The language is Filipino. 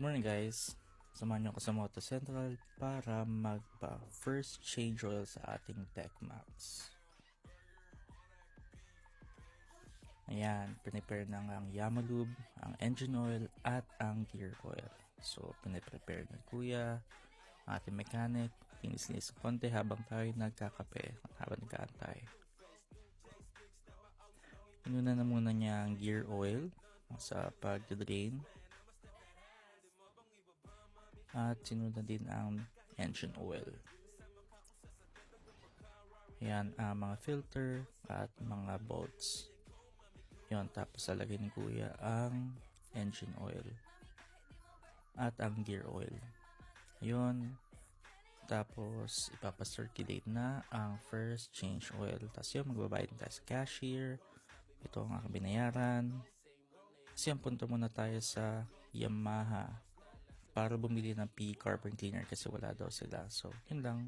Good morning guys, samahan niyo ako sa Moto Central para magpa first change oil sa ating TechMax. Ayan, prepare na ang Yamalube, ang engine oil at ang gear oil. So piniprepare na kuya, ating mechanic, tinis-nis konti habang tayo nagkakape at habang nagkaantay. Inuna na muna niya ang gear oil sa pag-drain. At sinundan din ang engine oil. Yan ang mga filter at mga bolts. Yan, tapos alagay ni kuya ang engine oil at ang gear oil. Yun, tapos ipapacirculate na ang first change oil. Tapos yun, magbabayad tayo sa cashier. Ito ang aking binayaran. Kasi punta muna tayo sa Yamaha para bumili ng P carbon cleaner kasi wala daw sila. So, yun lang.